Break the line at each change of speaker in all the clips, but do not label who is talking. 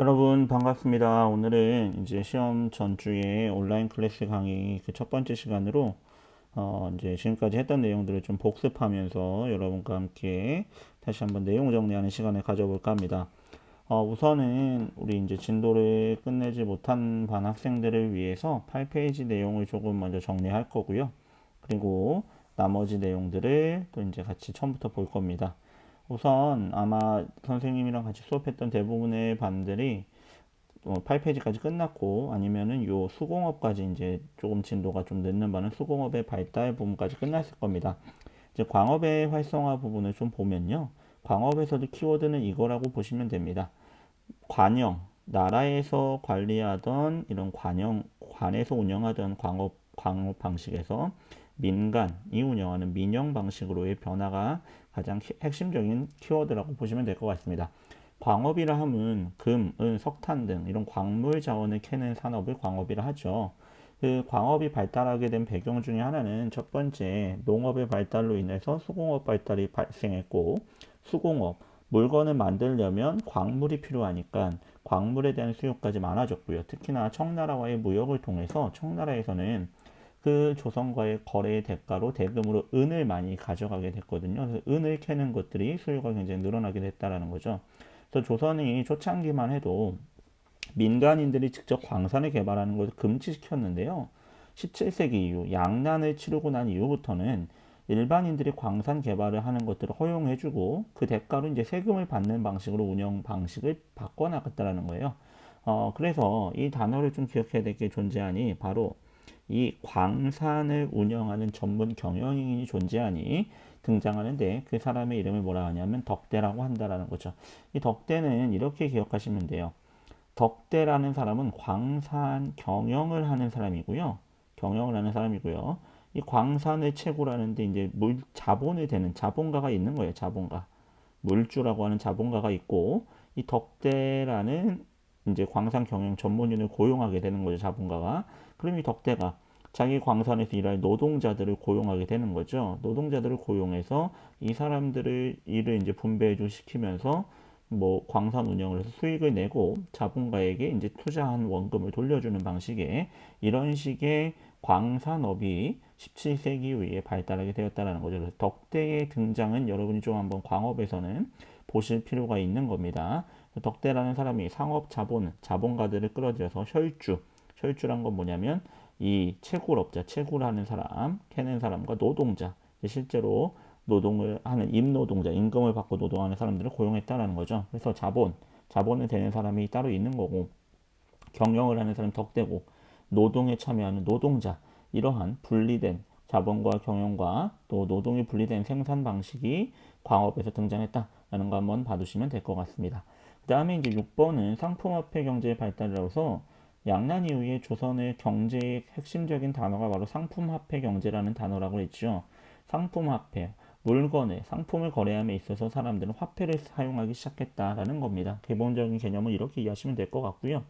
여러분 반갑습니다. 오늘은 이제 시험 전주에 온라인 클래스 강의 그 첫 번째 시간으로 이제 지금까지 했던 내용들을 좀 복습하면서 여러분과 함께 다시 한번 내용 정리하는 시간을 가져볼까 합니다. 우선은 우리 이제 진도를 끝내지 못한 반 학생들을 위해서 8페이지 내용을 조금 먼저 정리할 거고요. 그리고 나머지 내용들을 또 이제 같이 처음부터 볼 겁니다. 우선 아마 선생님이랑 같이 수업했던 대부분의 반들이 8페이지까지 끝났고 아니면은 요 수공업까지 이제 조금 진도가 좀 늦는 반은 수공업의 발달 부분까지 끝났을 겁니다. 이제 광업의 활성화 부분을 좀 보면요. 광업에서도 키워드는 이거라고 보시면 됩니다. 관영, 나라에서 관리하던 이런 관에서 운영하던 광업 방식에서 민간이 운영하는 민영 방식으로의 변화가 가장 핵심적인 키워드라고 보시면 될 것 같습니다. 광업이라 함은 금, 은, 석탄 등 이런 광물 자원을 캐는 산업을 광업이라 하죠. 그 광업이 발달하게 된 배경 중에 하나는 첫 번째 농업의 발달로 인해서 수공업 발달이 발생했고, 수공업 물건을 만들려면 광물이 필요하니까 광물에 대한 수요까지 많아졌고요. 특히나 청나라와의 무역을 통해서 청나라에서는 그 조선과의 거래의 대가로 대금으로 은을 많이 가져가게 됐거든요. 그래서 은을 캐는 것들이 수요가 굉장히 늘어나게 됐다라는 거죠. 그래서 조선이 초창기만 해도 민간인들이 직접 광산을 개발하는 것을 금지시켰는데요. 17세기 이후 양난을 치르고 난 이후부터는 일반인들이 광산 개발을 하는 것들을 허용해주고 그 대가로 이제 세금을 받는 방식으로 운영 방식을 바꿔나갔다라는 거예요. 그래서 이 단어를 좀 기억해야 될 게 존재하니 바로 이 광산을 운영하는 전문 경영인이 존재하니 등장하는데 그 사람의 이름을 뭐라 하냐면 덕대라고 한다라는 거죠. 이 덕대는 이렇게 기억하시면 돼요. 덕대라는 사람은 광산 경영을 하는 사람이고요. 경영을 하는 사람이고요. 이 광산을 채굴하는데 이제 자본을 대는 자본가가 있는 거예요. 자본가. 물주라고 하는 자본가가 있고 이 덕대라는 이제 광산 경영 전문인을 고용하게 되는 거죠. 자본가가. 그럼 이 덕대가 자기 광산에서 일할 노동자들을 고용하게 되는 거죠. 노동자들을 고용해서 이 사람들을 일을 이제 분배 시키면서 뭐 광산 운영을 해서 수익을 내고 자본가에게 이제 투자한 원금을 돌려주는 방식의 이런 식의 광산업이 17세기 이후에 발달하게 되었다는 거죠. 그래서 덕대의 등장은 여러분이 좀 한번 광업에서는 보실 필요가 있는 겁니다. 덕대라는 사람이 상업 자본가들을 끌어들여서 혈주란 건 뭐냐면 이 채굴업자, 채굴하는 사람, 캐는 사람과 노동자, 실제로 노동을 하는 임노동자, 임금을 받고 노동하는 사람들을 고용했다라는 거죠. 그래서 자본을 대는 사람이 따로 있는 거고, 경영을 하는 사람이 덕대고, 노동에 참여하는 노동자, 이러한 분리된 자본과 경영과 또 노동이 분리된 생산 방식이 광업에서 등장했다라는 거 한번 봐두시면 될 것 같습니다. 그 다음에 이제 6번은 상품화폐 경제의 발달이라서 양난 이후에 조선의 경제의 핵심적인 단어가 바로 상품화폐 경제라는 단어라고 했죠. 상품화폐, 상품을 거래함에 있어서 사람들은 화폐를 사용하기 시작했다라는 겁니다. 기본적인 개념은 이렇게 이해하시면 될 것 같고요.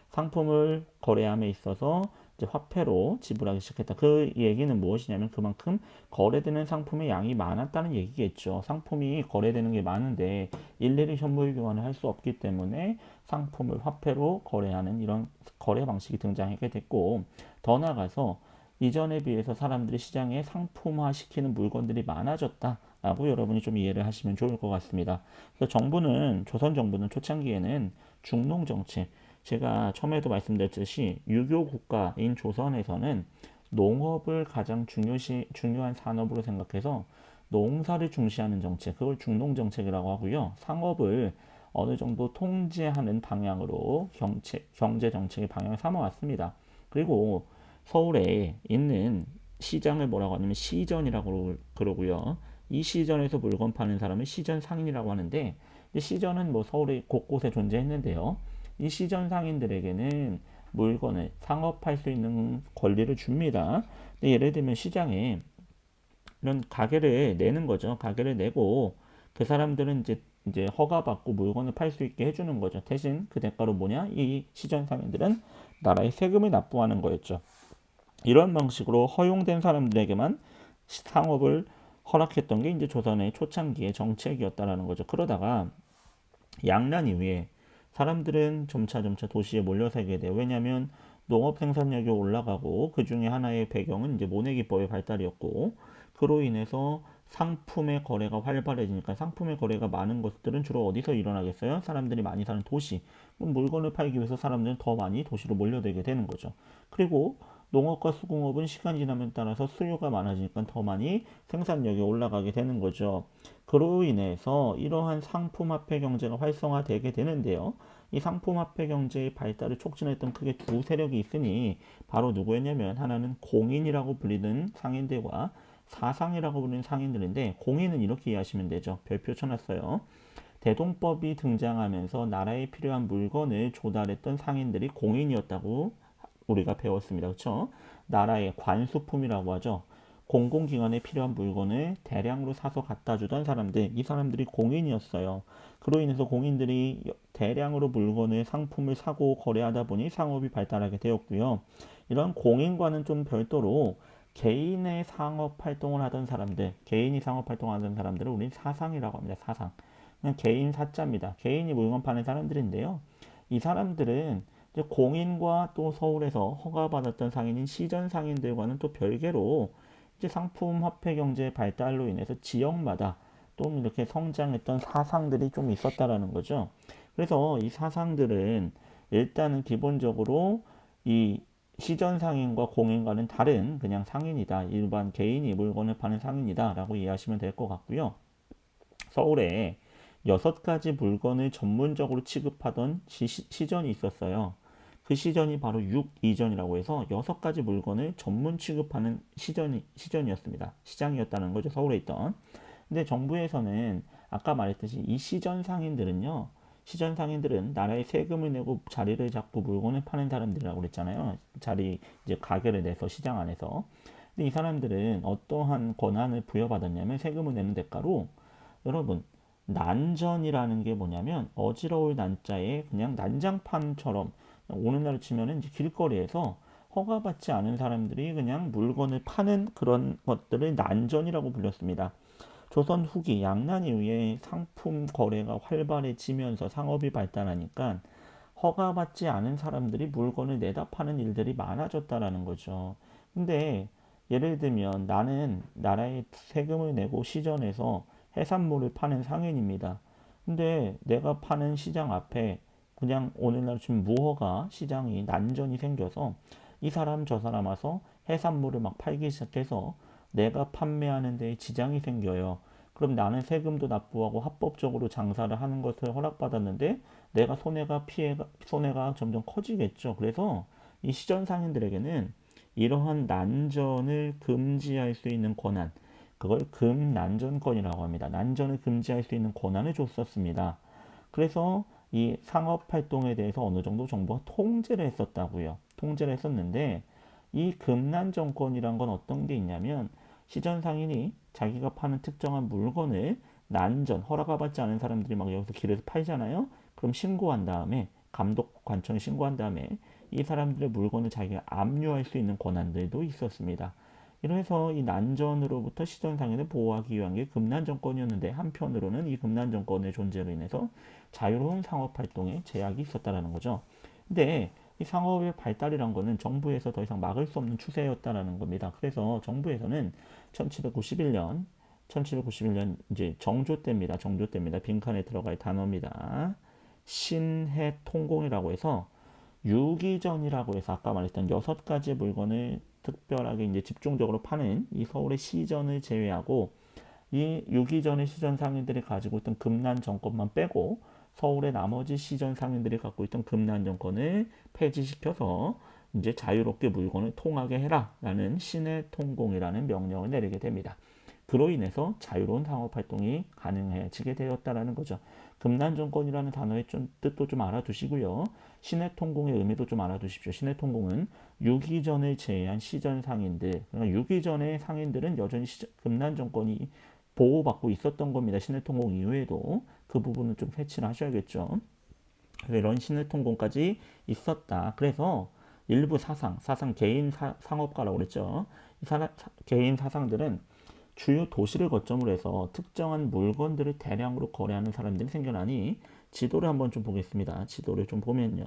상품을 거래함에 있어서 이제 화폐로 지불하기 시작했다. 그 얘기는 무엇이냐면 그만큼 거래되는 상품의 양이 많았다는 얘기겠죠. 상품이 거래되는 게 많은데 일일이 현물 교환을 할 수 없기 때문에 상품을 화폐로 거래하는 이런 거래 방식이 등장하게 됐고, 더 나아가서 이전에 비해서 사람들이 시장에 상품화 시키는 물건들이 많아졌다라고 여러분이 좀 이해를 하시면 좋을 것 같습니다. 그래서 조선 정부는 초창기에는 중농 정책, 제가 처음에도 말씀드렸듯이 유교 국가인 조선에서는 농업을 가장 중요한 산업으로 생각해서 농사를 중시하는 정책, 그걸 중농 정책이라고 하고요. 상업을 어느 정도 통제하는 방향으로 경제 정책의 방향을 삼아왔습니다. 그리고 서울에 있는 시장을 뭐라고 하냐면 시전이라고 그러고요. 이 시전에서 물건 파는 사람은 시전 상인이라고 하는데, 시전은 뭐 서울에 곳곳에 존재했는데요. 이 시전 상인들에게는 물건을 상업할 수 있는 권리를 줍니다. 예를 들면 시장에 이런 가게를 내는 거죠. 가게를 내고 그 사람들은 이제 허가받고 물건을 팔 수 있게 해주는 거죠. 대신 그 대가로 뭐냐? 이 시전 상인들은 나라에 세금을 납부하는 거였죠. 이런 방식으로 허용된 사람들에게만 상업을 허락했던 게 이제 조선의 초창기의 정책이었다라는 거죠. 그러다가 양난 이후에 사람들은 점차 도시에 몰려 살게 돼요. 왜냐하면 농업 생산력이 올라가고 그 중에 하나의 배경은 이제 모내기법의 발달이었고 그로 인해서 상품의 거래가 활발해지니까 상품의 거래가 많은 것들은 주로 어디서 일어나겠어요? 사람들이 많이 사는 도시. 그럼 물건을 팔기 위해서 사람들은 더 많이 도시로 몰려들게 되는 거죠. 그리고 농업과 수공업은 시간이 지남에 따라서 수요가 많아지니까 더 많이 생산력이 올라가게 되는 거죠. 그로 인해서 이러한 상품화폐 경제가 활성화되게 되는데요. 이 상품화폐 경제의 발달을 촉진했던 크게 두 세력이 있으니 바로 누구였냐면 하나는 공인이라고 불리는 상인들과 사상이라고 부르는 상인들인데 공인은 이렇게 이해하시면 되죠. 별표 쳐놨어요. 대동법이 등장하면서 나라에 필요한 물건을 조달했던 상인들이 공인이었다고 우리가 배웠습니다. 그렇죠? 나라의 관수품이라고 하죠. 공공기관에 필요한 물건을 대량으로 사서 갖다 주던 사람들, 이 사람들이 공인이었어요. 그로 인해서 공인들이 대량으로 물건을, 상품을 사고 거래하다 보니 상업이 발달하게 되었고요. 이런 공인과는 좀 별도로 개인의 상업 활동을 하던 사람들, 개인이 상업 활동을 하던 사람들을 우리는 사상이라고 합니다. 사상. 그냥 개인 사자입니다. 개인이 물건 파는 사람들인데요. 이 사람들은 이제 공인과 또 서울에서 허가받았던 상인인 시전 상인들과는 또 별개로 이제 상품 화폐 경제 발달로 인해서 지역마다 또 이렇게 성장했던 사상들이 좀 있었다라는 거죠. 그래서 이 사상들은 일단은 기본적으로 이 시전 상인과 공인과는 다른 그냥 상인이다. 일반 개인이 물건을 파는 상인이다. 라고 이해하시면 될 것 같고요. 서울에 6가지 물건을 전문적으로 취급하던 시전이 있었어요. 그 시전이 바로 6이전이라고 해서 6가지 물건을 전문 취급하는 시전이었습니다. 시장이었다는 거죠. 서울에 있던. 근데 정부에서는 아까 말했듯이 이 시전 상인들은요. 시전 상인들은 나라에 세금을 내고 자리를 잡고 물건을 파는 사람들이라고 그랬잖아요. 자리 이제 가게를 내서 시장 안에서. 근데 이 사람들은 어떠한 권한을 부여받았냐면 세금을 내는 대가로 여러분 난전이라는 게 뭐냐면 어지러울 난자에 그냥 난장판처럼 오늘날 치면은 이제 길거리에서 허가받지 않은 사람들이 그냥 물건을 파는 그런 것들을 난전이라고 불렸습니다. 조선 후기 양난 이후에 상품 거래가 활발해지면서 상업이 발달하니까 허가받지 않은 사람들이 물건을 내다 파는 일들이 많아졌다라는 거죠. 근데 예를 들면 나는 나라에 세금을 내고 시전해서 해산물을 파는 상인입니다. 근데 내가 파는 시장 앞에 그냥 오늘날 지금 무허가 시장이 난전이 생겨서 이 사람 저 사람 와서 해산물을 막 팔기 시작해서 내가 판매하는 데에 지장이 생겨요. 그럼 나는 세금도 납부하고 합법적으로 장사를 하는 것을 허락받았는데 내가 손해가 점점 커지겠죠. 그래서 이 시전 상인들에게는 이러한 난전을 금지할 수 있는 권한, 그걸 금난전권이라고 합니다. 난전을 금지할 수 있는 권한을 줬었습니다. 그래서 이 상업 활동에 대해서 어느 정도 정부가 통제를 했었다고요. 통제를 했었는데 이 금난정권이란 건 어떤 게 있냐면 시전 상인이 자기가 파는 특정한 물건을 난전, 허락을 받지 않은 사람들이 막 여기서 길에서 팔잖아요. 그럼 신고한 다음에 감독 관청에 신고한 다음에 이 사람들의 물건을 자기가 압류할 수 있는 권한들도 있었습니다. 이래서 이 난전으로부터 시전 상인을 보호하기 위한 게 금난정권이었는데 한편으로는 이 금난정권의 존재로 인해서 자유로운 상업 활동에 제약이 있었다라는 거죠. 근데 이 상업의 발달이란 거는 정부에서 더 이상 막을 수 없는 추세였다라는 겁니다. 그래서 정부에서는 1791년 이제 정조 때입니다. 정조 때입니다. 빈칸에 들어갈 단어입니다. 신해통공이라고 해서 유기전이라고 해서 아까 말했던 6가지 물건을 특별하게 이제 집중적으로 파는 이 서울의 시전을 제외하고 이 유기전의 시전 상인들이 가지고 있던 금난 정권만 빼고 서울의 나머지 시전 상인들이 갖고 있던 금난 정권을 폐지시켜서 이제 자유롭게 물건을 통하게 해라라는 신의 통공이라는 명령을 내리게 됩니다. 그로 인해서 자유로운 상업 활동이 가능해지게 되었다라는 거죠. 금난 정권이라는 단어의 뜻도 좀 알아두시고요. 신의 통공의 의미도 좀 알아두십시오. 신의 통공은 유기전을 제외한 시전 상인들, 그러니까 유기전의 상인들은 여전히 금난 정권이 보호받고 있었던 겁니다. 신의 통공 이후에도 그 부분은 좀 캐치를 하셔야겠죠. 그래서 이런 신의 통공까지 있었다. 그래서 일부 사상 개인 상업가라고 그랬죠. 개인 사상들은 주요 도시를 거점으로 해서 특정한 물건들을 대량으로 거래하는 사람들이 생겨나니 지도를 한번 좀 보겠습니다. 지도를 좀 보면요.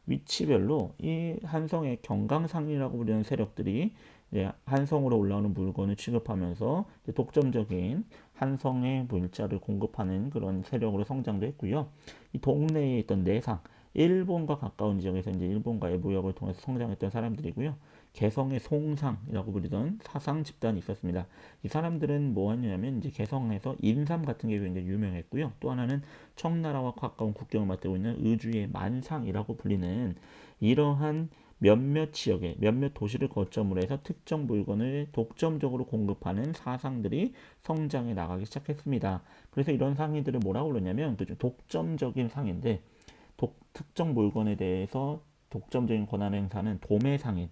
위치별로 이 한성의 경강상이라고 부르는 세력들이 이제 한성으로 올라오는 물건을 취급하면서 이제 독점적인 한성의 물자를 공급하는 그런 세력으로 성장도 했고요. 이 동네에 있던 내상, 일본과 가까운 지역에서 이제 일본과의 무역을 통해서 성장했던 사람들이고요. 개성의 송상이라고 부르던 사상 집단이 있었습니다. 이 사람들은 뭐 하냐면 이제 개성에서 인삼 같은 게 굉장히 유명했고요. 또 하나는 청나라와 가까운 국경을 맞대고 있는 의주의 만상이라고 불리는 이러한 몇몇 지역에 몇몇 도시를 거점으로 해서 특정 물건을 독점적으로 공급하는 사상들이 성장해 나가기 시작했습니다. 그래서 이런 상인들을 뭐라고 그러냐면 그죠? 독점적인 상인데 특정 물건에 대해서 독점적인 권한 행사는 도매상인.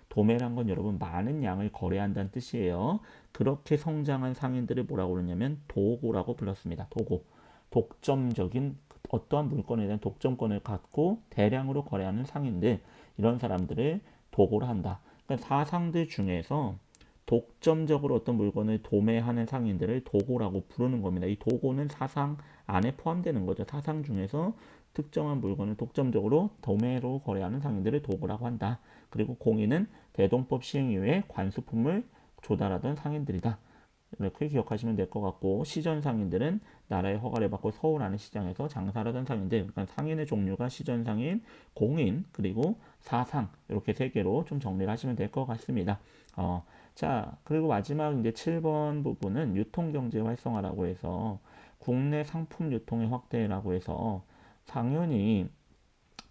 도매란 건 여러분 많은 양을 거래한다는 뜻이에요. 그렇게 성장한 상인들을 뭐라고 그러냐면 도고라고 불렀습니다. 도고. 독점적인 어떠한 물건에 대한 독점권을 갖고 대량으로 거래하는 상인들, 이런 사람들을 도고를 한다. 그러니까 사상들 중에서 독점적으로 어떤 물건을 도매하는 상인들을 도고라고 부르는 겁니다. 이 도고는 사상 안에 포함되는 거죠. 사상 중에서 특정한 물건을 독점적으로 도매로 거래하는 상인들을 도고라고 한다. 그리고 공인은 대동법 시행 이후에 관수품을 조달하던 상인들이다. 이렇게 기억하시면 될 것 같고, 시전 상인들은 나라의 허가를 받고 서울 안의 시장에서 장사를 하던 상인들, 그러니까 상인의 종류가 시전 상인, 공인, 그리고 사상, 이렇게 세 개로 좀 정리를 하시면 될 것 같습니다. 자, 그리고 마지막 이제 7번 부분은 유통경제 활성화라고 해서 국내 상품 유통의 확대라고 해서 당연히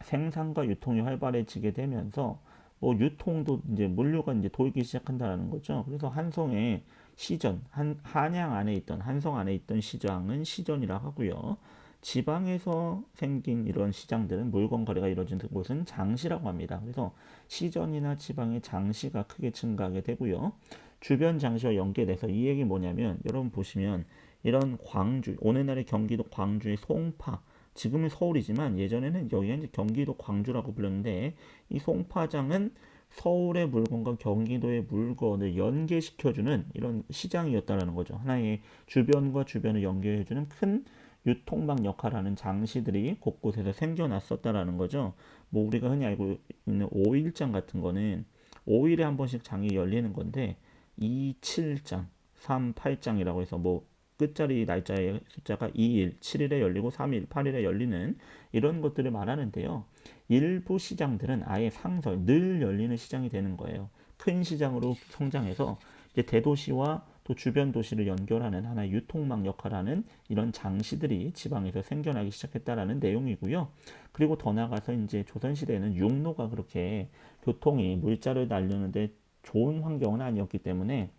생산과 유통이 활발해지게 되면서 뭐 유통도 이제 물류가 이제 돌기 시작한다는 거죠. 그래서 한성의 시전, 한양 안에 있던 한성 안에 있던 시장은 시전이라 하고요. 지방에서 생긴 이런 시장들은 물건 거래가 이루어지는 곳은 장시라고 합니다. 그래서 시전이나 지방의 장시가 크게 증가하게 되고요. 주변 장시와 연계돼서 이 얘기 뭐냐면 여러분 보시면 이런 광주, 오늘날의 경기도 광주의 송파, 지금은 서울이지만 예전에는 여기가 이제 경기도 광주라고 불렀는데 이 송파장은 서울의 물건과 경기도의 물건을 연계시켜주는 이런 시장이었다라는 거죠. 하나의 주변과 주변을 연결해주는 큰 유통망 역할을 하는 장시들이 곳곳에서 생겨났었다라는 거죠. 뭐 우리가 흔히 알고 있는 5일장 같은 거는 5일에 한 번씩 장이 열리는 건데 2, 7장, 3, 8장이라고 해서 뭐 끝자리 날짜의 숫자가 2일, 7일에 열리고 3일, 8일에 열리는 이런 것들을 말하는데요. 일부 시장들은 아예 상설, 늘 열리는 시장이 되는 거예요. 큰 시장으로 성장해서 이제 대도시와 또 주변 도시를 연결하는 하나의 유통망 역할을 하는 이런 장시들이 지방에서 생겨나기 시작했다라는 내용이고요. 그리고 더 나아가서 이제 조선시대에는 육로가 그렇게 교통이 물자를 날리는데 좋은 환경은 아니었기 때문에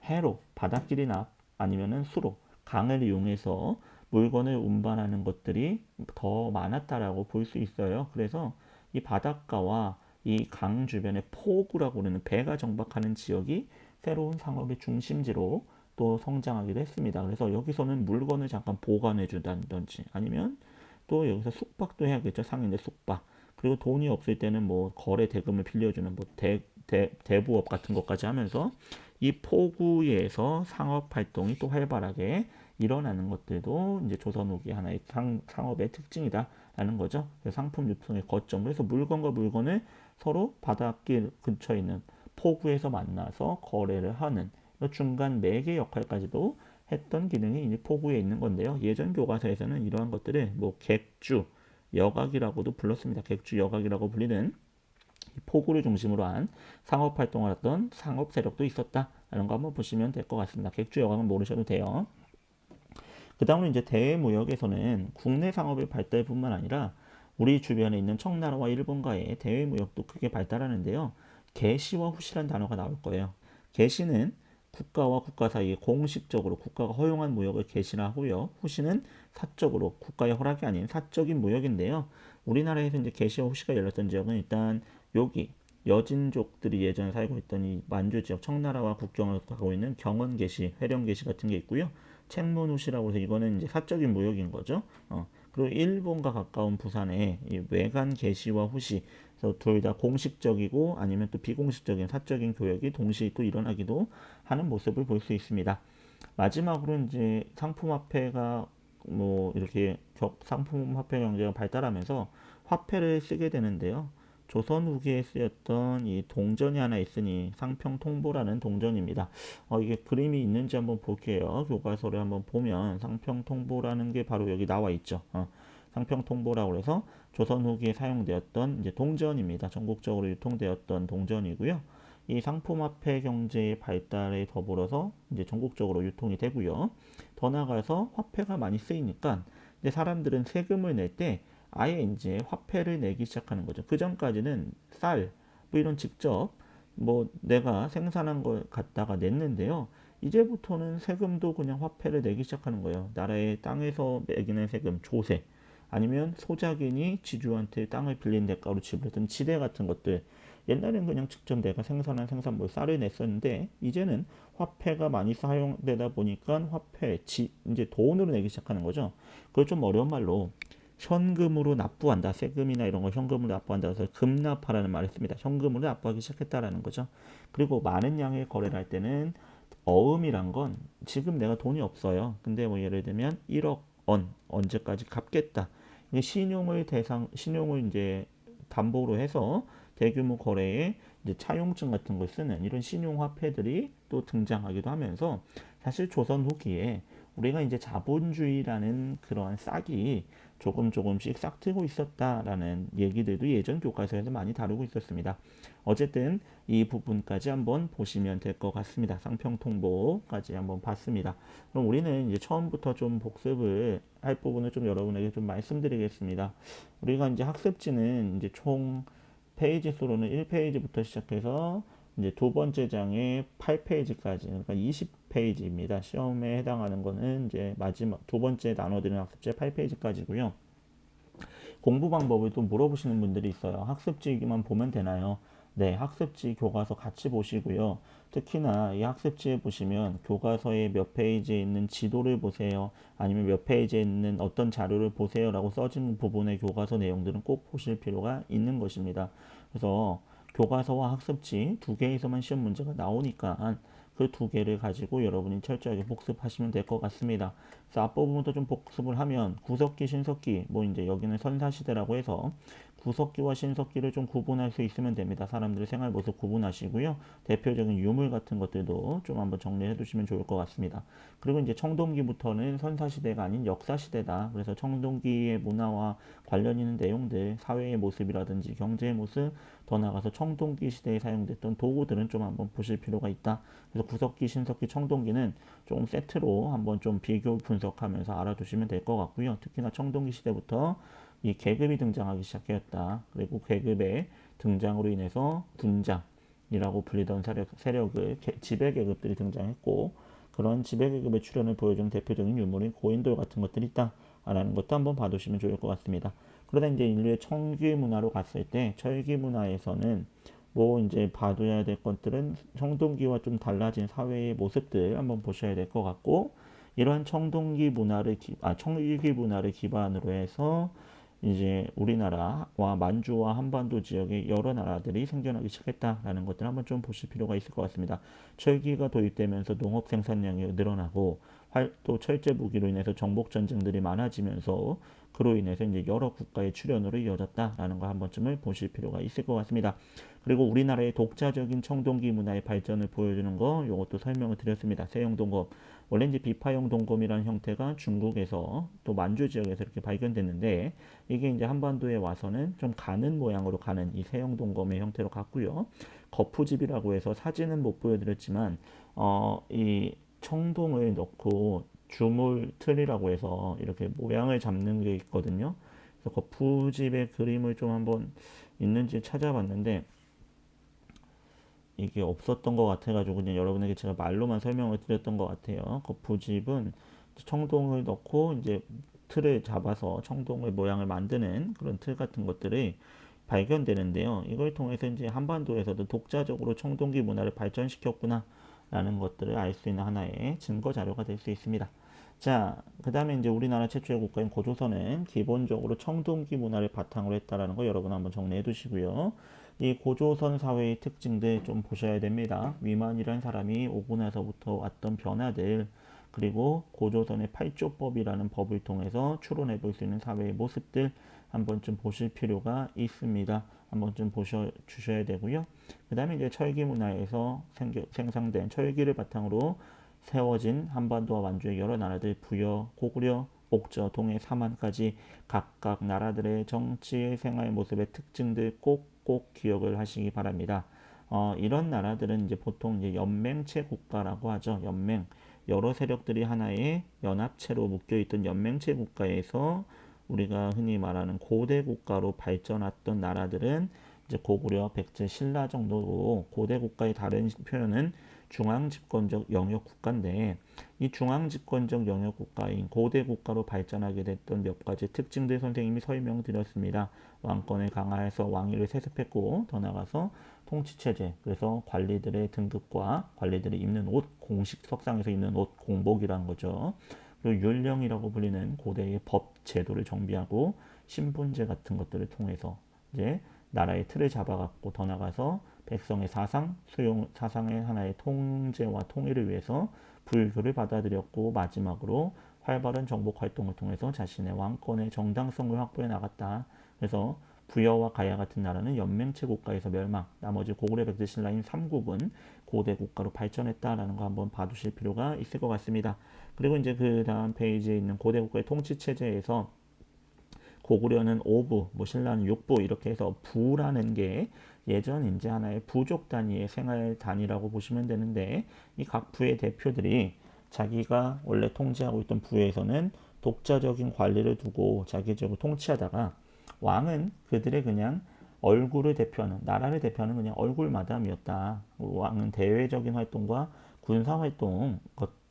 해로, 바닷길이나 아니면은 수로, 강을 이용해서 물건을 운반하는 것들이 더 많았다라고 볼 수 있어요. 그래서 이 바닷가와 이 강 주변의 포구라고 하는 배가 정박하는 지역이 새로운 상업의 중심지로 또 성장하기도 했습니다. 그래서 여기서는 물건을 잠깐 보관해 준다든지 아니면 또 여기서 숙박도 해야겠죠. 상인의 숙박. 그리고 돈이 없을 때는 뭐 거래 대금을 빌려주는 뭐 대부업 같은 것까지 하면서 이 포구에서 상업 활동이 또 활발하게 일어나는 것들도 이제 조선 후기 하나의 상업의 특징이다라는 거죠. 상품 유통의 거점. 그래서 물건과 물건을 서로 바닷길 근처에 있는 포구에서 만나서 거래를 하는 중간 매개 역할까지도 했던 기능이 이제 포구에 있는 건데요. 예전 교과서에서는 이러한 것들을 뭐 객주, 여각이라고도 불렀습니다. 객주, 여각이라고 불리는 포구를 중심으로 한 상업 활동을 했던 상업 세력도 있었다라는 거 한번 보시면 될 것 같습니다. 객주, 여각은 모르셔도 돼요. 그 다음으로 이제 대외무역에서는 국내 상업의 발달뿐만 아니라 우리 주변에 있는 청나라와 일본과의 대외무역도 크게 발달하는데요. 개시와 후시란 단어가 나올 거예요. 개시는 국가와 국가 사이에 공식적으로 국가가 허용한 무역을 개시를 하고요. 후시는 사적으로 국가의 허락이 아닌 사적인 무역인데요. 우리나라에서 이제 개시와 후시가 열렸던 지역은 일단 여기 여진족들이 예전에 살고 있던 이 만주 지역 청나라와 국경을 하고 있는 경원개시, 회령개시 같은 게 있고요. 책문후시라고 해서 이거는 이제 사적인 무역인 거죠. 그리고 일본과 가까운 부산에 이 외관 개시와 후시, 둘 다 공식적이고 아니면 또 비공식적인 사적인 교역이 동시에 또 일어나기도 하는 모습을 볼 수 있습니다. 마지막으로 이제 상품화폐가 뭐 이렇게 상품 화폐 경제가 발달하면서 화폐를 쓰게 되는데요. 조선 후기에 쓰였던 이 동전이 하나 있으니 상평통보라는 동전입니다. 이게 그림이 있는지 한번 볼게요. 교과서를 한번 보면 상평통보라는 게 바로 여기 나와 있죠. 상평통보라고 해서 조선 후기에 사용되었던 이제 동전입니다. 전국적으로 유통되었던 동전이고요. 이 상품화폐 경제의 발달에 더불어서 이제 전국적으로 유통이 되고요. 더 나아가서 화폐가 많이 쓰이니까 이제 사람들은 세금을 낼 때 아예 이제 화폐를 내기 시작하는 거죠. 그 전까지는 쌀, 뭐 이런 직접 뭐 내가 생산한 걸 갖다가 냈는데요. 이제부터는 세금도 그냥 화폐를 내기 시작하는 거예요. 나라의 땅에서 매기는 세금, 조세, 아니면 소작인이 지주한테 땅을 빌린 대가로 지불했던 지대 같은 것들. 옛날엔 그냥 직접 내가 생산한 생산물 쌀을 냈었는데 이제는 화폐가 많이 사용되다 보니까 이제 돈으로 내기 시작하는 거죠. 그걸 좀 어려운 말로 현금으로 납부한다. 세금이나 이런 거 현금으로 납부한다. 그래서 금납하라는 말을 씁니다. 현금으로 납부하기 시작했다라는 거죠. 그리고 많은 양의 거래를 할 때는 어음이란 건 지금 내가 돈이 없어요. 근데 뭐 예를 들면 1억 원 언제까지 갚겠다. 신용을 이제 담보로 해서 대규모 거래에 이제 차용증 같은 걸 쓰는 이런 신용화폐들이 또 등장하기도 하면서 사실 조선 후기에 우리가 이제 자본주의라는 그러한 싹이 조금씩 싹트고 있었다라는 얘기들도 예전 교과서에서 많이 다루고 있었습니다. 어쨌든 이 부분까지 한번 보시면 될 것 같습니다. 상평통보까지 한번 봤습니다. 그럼 우리는 이제 처음부터 좀 복습을 할 부분을 좀 여러분에게 좀 말씀드리겠습니다. 우리가 이제 학습지는 이제 총 페이지 수로는 1페이지부터 시작해서 이제 두 번째 장의 8페이지까지, 그러니까 20페이지입니다. 시험에 해당하는 거는 이제 마지막 두 번째 나눠드리는 학습지 8페이지까지고요. 공부 방법을 또 물어보시는 분들이 있어요. 학습지만 보면 되나요? 네, 학습지 교과서 같이 보시고요. 특히나 이 학습지에 보시면 교과서의 몇 페이지에 있는 지도를 보세요. 아니면 몇 페이지에 있는 어떤 자료를 보세요라고 써진 부분의 교과서 내용들은 꼭 보실 필요가 있는 것입니다. 그래서 교과서와 학습지 두 개에서만 시험 문제가 나오니까 그 두 개를 가지고 여러분이 철저하게 복습하시면 될 것 같습니다. 그래서 앞부분부터 좀 복습을 하면 구석기, 신석기, 뭐 이제 여기는 선사시대라고 해서 구석기와 신석기를 좀 구분할 수 있으면 됩니다. 사람들의 생활 모습 구분하시고요. 대표적인 유물 같은 것들도 좀 한번 정리해 두시면 좋을 것 같습니다. 그리고 이제 청동기부터는 선사시대가 아닌 역사시대다. 그래서 청동기의 문화와 관련 있는 내용들, 사회의 모습이라든지 경제의 모습, 더 나아가서 청동기 시대에 사용됐던 도구들은 좀 한번 보실 필요가 있다. 그래서 구석기, 신석기, 청동기는 조금 세트로 한번 좀 비교 분석하면서 알아두시면 될 것 같고요. 특히나 청동기 시대부터 이 계급이 등장하기 시작했다. 그리고 계급의 등장으로 인해서 군장이라고 불리던 세력을 지배 계급들이 등장했고 그런 지배 계급의 출현을 보여주는 대표적인 유물인 고인돌 같은 것들이 있다라는 것도 한번 봐두시면 좋을 것 같습니다. 그러다 이제 인류의 청기 문화로 갔을 때 철기 문화에서는 뭐 이제 봐둬야 될 것들은 청동기와 좀 달라진 사회의 모습들 한번 보셔야 될 것 같고 이러한 청일기 문화를 기반으로 해서 이제 우리나라와 만주와 한반도 지역의 여러 나라들이 생겨나기 시작했다라는 것들 한번 좀 보실 필요가 있을 것 같습니다. 철기가 도입되면서 농업 생산량이 늘어나고 또 철제 무기로 인해서 정복 전쟁들이 많아지면서 그로 인해서 이제 여러 국가의 출현으로 이어졌다라는 거 한 번쯤을 보실 필요가 있을 것 같습니다. 그리고 우리나라의 독자적인 청동기 문화의 발전을 보여주는 거 이것도 설명을 드렸습니다. 세용동검 원래 이제 비파용 동검이라는 형태가 중국에서 또 만주 지역에서 이렇게 발견됐는데 이게 이제 한반도에 와서는 좀 가는 모양으로 가는 이 세용 동검의 형태로 갔고요. 거푸집이라고 해서 사진은 못 보여드렸지만 이 청동을 넣고 주물 틀이라고 해서 이렇게 모양을 잡는 게 있거든요. 그래서 거푸집의 그림을 좀 한번 있는지 찾아봤는데 이게 없었던 것 같아가지고 그냥 여러분에게 제가 말로만 설명을 드렸던 것 같아요. 거푸집은 청동을 넣고 이제 틀을 잡아서 청동의 모양을 만드는 그런 틀 같은 것들이 발견되는데요. 이걸 통해서 이제 한반도에서도 독자적으로 청동기 문화를 발전시켰구나 라는 것들을 알 수 있는 하나의 증거 자료가 될 수 있습니다. 자, 그 다음에 이제 우리나라 최초의 국가인 고조선은 기본적으로 청동기 문화를 바탕으로 했다라는 거 여러분 한번 정리해 두시고요. 이 고조선 사회의 특징들 좀 보셔야 됩니다. 위만이라는 사람이 오고 나서부터 왔던 변화들, 그리고 고조선의 팔조법이라는 법을 통해서 추론해 볼 수 있는 사회의 모습들 한번쯤 보실 필요가 있습니다. 한번쯤 보셔 주셔야 되고요. 그 다음에 이제 철기 문화에서 생성된 철기를 바탕으로 세워진 한반도와 완주의 여러 나라들 부여, 고구려, 옥저, 동해, 사만까지 각각 나라들의 정치 생활 모습의 특징들 꼭꼭 기억을 하시기 바랍니다. 이런 나라들은 이제 보통 이제 연맹체 국가라고 하죠. 연맹. 여러 세력들이 하나의 연합체로 묶여있던 연맹체 국가에서 우리가 흔히 말하는 고대 국가로 발전했던 나라들은 이제 고구려, 백제, 신라 정도로 고대 국가의 다른 표현은 중앙 집권적 영역 국가인데 이 중앙 집권적 영역 국가인 고대 국가로 발전하게 됐던 몇 가지 특징들 선생님이 설명드렸습니다. 왕권을 강화해서 왕위를 세습했고 더 나아가서 통치체제, 그래서 관리들의 등급과 관리들이 입는 옷, 공식 석상에서 입는 옷, 공복이라는 거죠. 그리고 율령이라고 불리는 고대의 법 제도를 정비하고 신분제 같은 것들을 통해서 이제 나라의 틀을 잡아갖고 더 나가서 백성의 사상, 수용 사상의 하나의 통제와 통일을 위해서 불교를 받아들였고 마지막으로 활발한 정복 활동을 통해서 자신의 왕권의 정당성을 확보해 나갔다. 그래서 부여와 가야 같은 나라는 연맹체 국가에서 멸망, 나머지 고구려 백제 신라인 3국은 고대 국가로 발전했다라는 거 한번 봐두실 필요가 있을 것 같습니다. 그리고 이제 그 다음 페이지에 있는 고대 국가의 통치 체제에서 고구려는 5부, 뭐 신라는 6부 이렇게 해서 부라는 게 예전 이제 하나의 부족 단위의 생활 단위라고 보시면 되는데 이 각 부의 대표들이 자기가 원래 통치하고 있던 부에서는 독자적인 관리를 두고 자기적으로 통치하다가 왕은 그들의 그냥 얼굴을 대표하는 나라를 대표하는 그냥 얼굴 마담이었다. 왕은 대외적인 활동과 군사 활동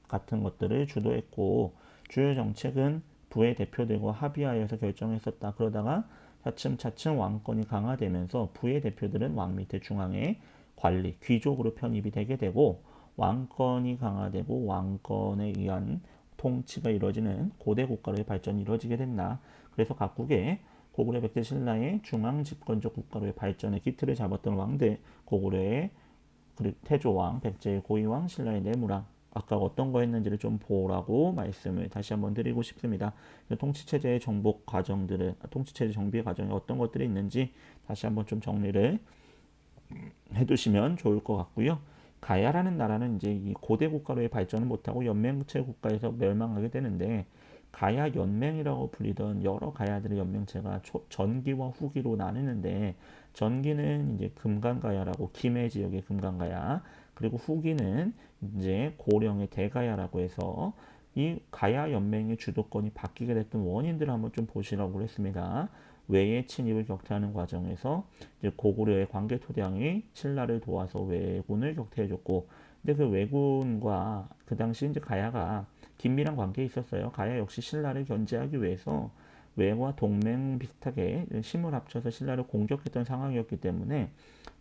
같은 것들을 주도했고 주요 정책은 부의 대표들과 합의하여서 결정했었다. 그러다가 차츰차츰 왕권이 강화되면서 부의 대표들은 왕 밑에 중앙에 관리, 귀족으로 편입이 되게 되고 왕권이 강화되고 왕권에 의한 통치가 이루어지는 고대 국가로의 발전이 이루어지게 됐나. 그래서 각국의 고구려 백제 신라의 중앙 집권적 국가로의 발전의 기틀을 잡았던 왕들, 고구려의 태조왕, 백제의 고이왕, 신라의 내무랑 아까 어떤 거 했는지를 좀 보라고 말씀을 다시 한번 드리고 싶습니다. 통치체제의 정복 과정들을, 통치체제 정비 과정에 어떤 것들이 있는지 다시 한번 좀 정리를 해두시면 좋을 것 같고요. 가야라는 나라는 이제 이 고대 국가로의 발전을 못하고 연맹체 국가에서 멸망하게 되는데 가야 연맹이라고 불리던 여러 가야들의 연맹체가 전기와 후기로 나뉘는데 전기는 이제 금강가야라고 김해 지역의 금강가야 그리고 후기는 이제 고령의 대가야라고 해서 이 가야 연맹의 주도권이 바뀌게 됐던 원인들을 한번 좀 보시라고 했습니다. 외의 침입을 격퇴하는 과정에서 이제 고구려의 광개 토대왕이 신라를 도와서 왜군을 격퇴해줬고, 근데 그 왜군과 그 당시 이제 가야가 긴밀한 관계에 있었어요. 가야 역시 신라를 견제하기 위해서 왜와 동맹 비슷하게 힘을 합쳐서 신라를 공격했던 상황이었기 때문에